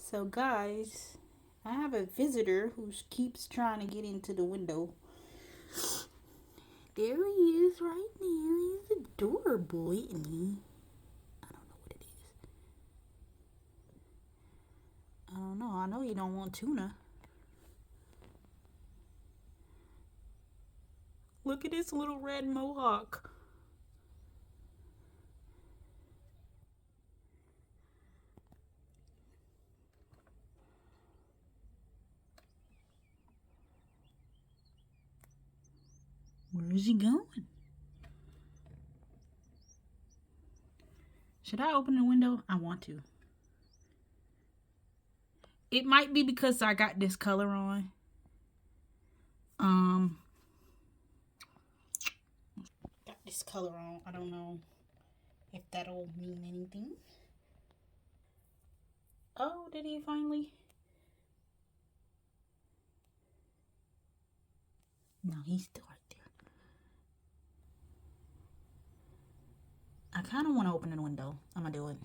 So, guys, I have a visitor who keeps trying to get into the window. There he is right now. He's adorable, isn't he? I don't know what it is. I don't know. I know you don't want tuna. Look at this little red mohawk. Where is he going? Should I open the window? I want to. It might be because I got this color on. Got this color on. I don't know if that'll mean anything. Oh, did he finally? No, he's still right there. I kind of want to open the window. I'm going to do it.